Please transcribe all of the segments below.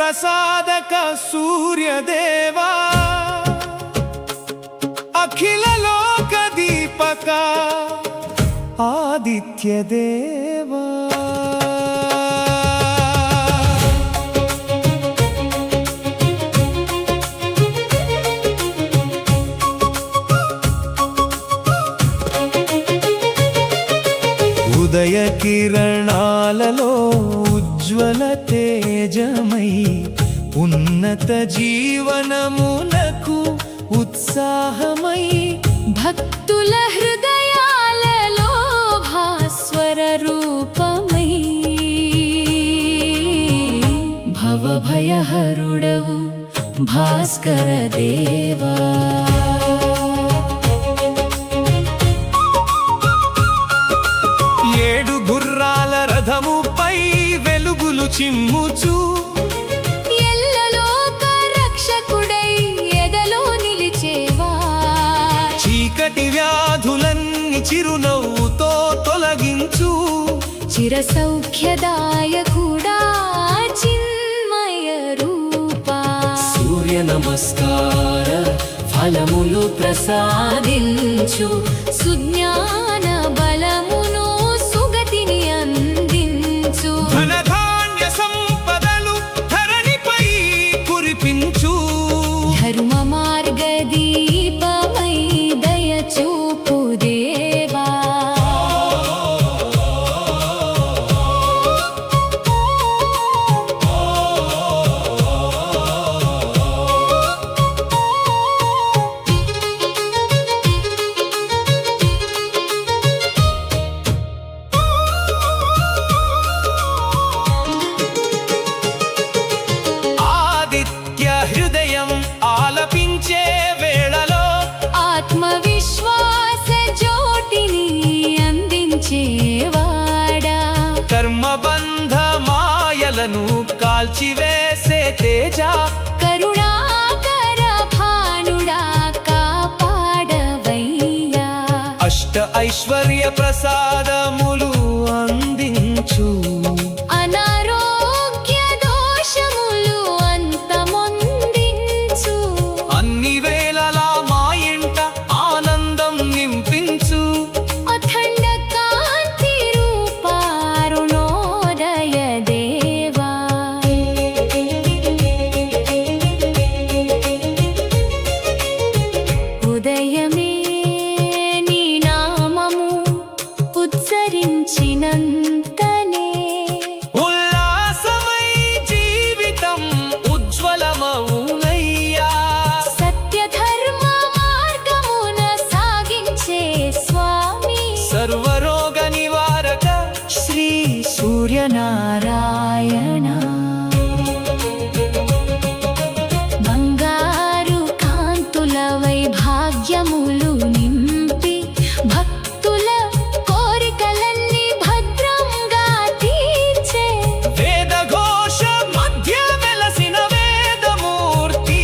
ప్రసాదక సూర్యదేవా అఖిల లోక దీపక ఆదిత్యదేవా ఉదయ కిరణాలలో ఉజ్వల తేజమై ఉన్నత జీవనమునకు ఉత్సాహమై భక్తుల హృదయాలలో భాస్వర రూపమై భవభయహరుడవు భాస్కర దేవా ఏడు గుర్రాల రథముపై వెలుగులు చిమ్ముచు ఎల్లలోక రక్షకుడై ఎదలో నిలిచేవా చీకటి వ్యాధులన్నీ చిరునవ్వుతో తొలగించు చిర సౌఖ్యదాయకుడా చిన్మయ రూపా సూర్య నమస్కార ఫలములు ప్రసాదించు సుజ్ఞాన బలమును సుగతిని అందించు ధనధాన్య సంపదలు ధరణిపై కురిపించు ధర్మ మార్గ దీపమై దయ చూపు దేవా హృదయం ఆలపించే వేళలో ఆత్మవిశ్వాస జ్యోతిని అందించేవాడా కర్మబంధ మాయలను కాల్చివేసే తేజ కరుణాకర భానుడా కాపాడవయ్యా అష్ట ఐశ్వర్య ప్రసాదములు అందించు అనారోగ్య దోషములు అంతమొందించు అన్ని వేళలా మా ఇంట ఆనందం నింపించు అఖండ కాంతి రూపారుణోదయ దేవా ఉదయమే నీ నామము ఉచ్చరించినంతనే ఉల్లాసమై జీవితం ఉజ్వలమవునయ్యా సత్య ధర్మ మార్గమున సాగించే స్వామి సర్వరోగ నివారక శ్రీ సూర్యనారాయణ బంగారు కాంతుల వైభాగ్యములు నింపి భక్తుల కోరికలన్నీ భద్రంగా తీర్చే వేదఘోష మధ్య వెలసిన వేదమూర్తి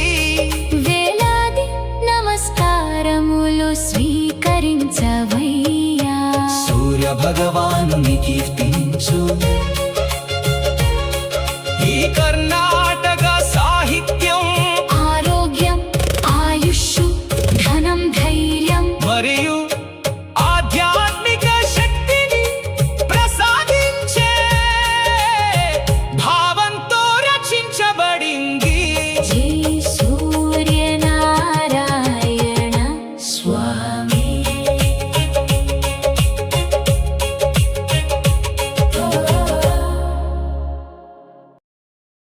వేలాది నమస్కారములు స్వీకరించవయ్యా సూర్య భగవానుని కీర్తించు ఈ కర్ణా